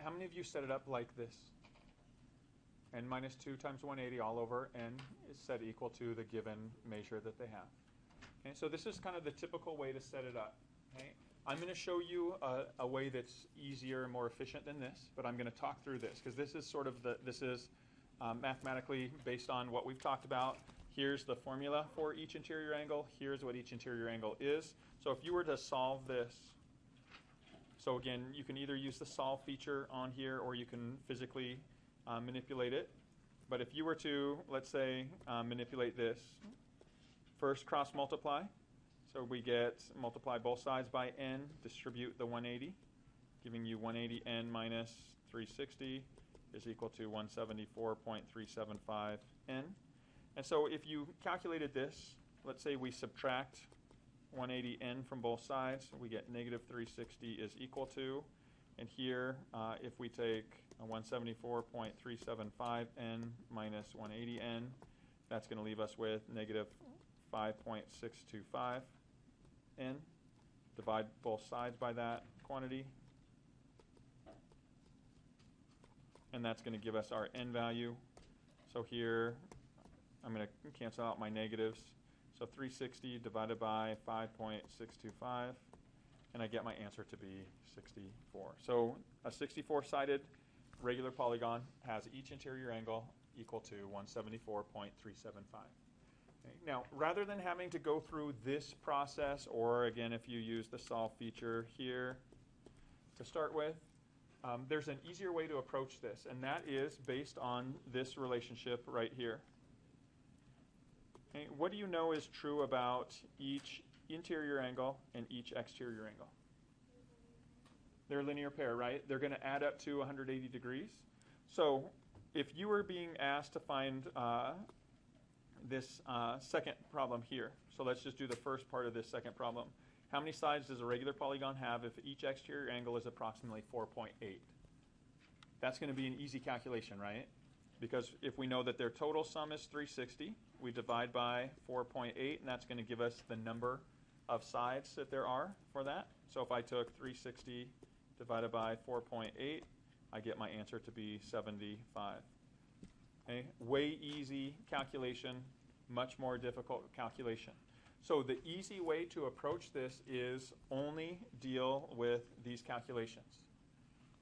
How many of you set it up like this? N minus 2 times 180 all over n is set equal to the given measure that they have. Okay, so this is kind of the typical way to set it up. Okay? I'm going to show you a way that's easier and more efficient than this, but I'm going to talk through this because this is sort of mathematically based on what we've talked about. Here's the formula for each interior angle. Here's what each interior angle is. So if you were to solve this, so again, you can either use the solve feature on here or you can physically manipulate it. But if you were to, let's say, manipulate this, first cross multiply. So we get multiply both sides by n, distribute the 180, giving you 180n minus 360 is equal to 174.375n. And so if you calculated this, let's say we subtract 180n from both sides, we get negative 360 is equal to, and here if we take 174.375n minus 180n, that's going to leave us with negative 5.625n. Divide both sides by that quantity, and that's going to give us our n value. So here I'm going to cancel out my negatives. So 360 divided by 5.625, and I get my answer to be 64. So a 64-sided regular polygon has each interior angle equal to 174.375. Okay. Now, rather than having to go through this process, or again, if you use the solve feature here to start with, there's an easier way to approach this, and that is based on this relationship right here. Okay. What do you know is true about each interior angle and each exterior angle? They're a linear pair, right? They're going to add up to 180 degrees. So if you were being asked to find this second problem here, so let's just do the first part of this second problem. How many sides does a regular polygon have if each exterior angle is approximately 4.8? That's going to be an easy calculation, right? Because if we know that their total sum is 360, we divide by 4.8, and that's going to give us the number of sides that there are for that. So if I took 360 divided by 4.8, I get my answer to be 75. Okay? Way easy calculation, much more difficult calculation. So the easy way to approach this is only deal with these calculations.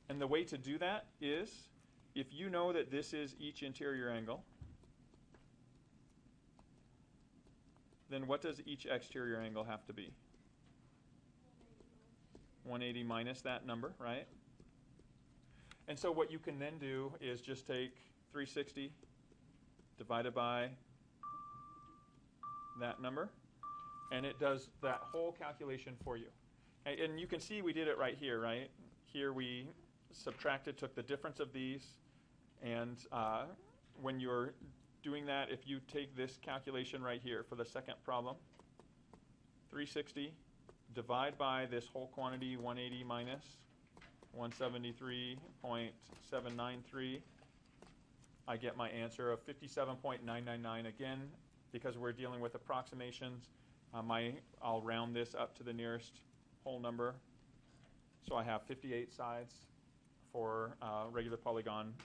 And the way to do that is, if you know that this is each interior angle, then what does each exterior angle have to be? 180 minus that number, right? And so what you can then do is just take 360 divided by that number, and it does that whole calculation for you. And you can see we did it right here, right? Here we subtracted, took the difference of these, and when you're doing that, if you take this calculation right here for the second problem, 360 divide by this whole quantity, 180 minus 173.793, I get my answer of 57.999. Again, because we're dealing with approximations, I'll round this up to the nearest whole number. So I have 58 sides for a regular polygon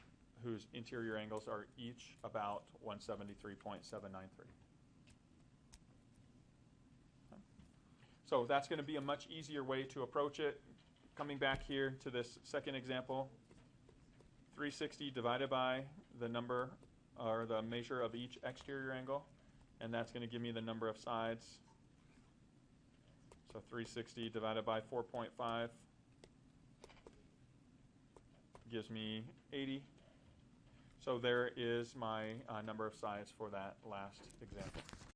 whose interior angles are each about 173.793. So that's going to be a much easier way to approach it. Coming back here to this second example, 360 divided by the number or the measure of each exterior angle, and that's going to give me the number of sides. So 360 divided by 4.5 gives me 80. So there is my number of sides for that last example.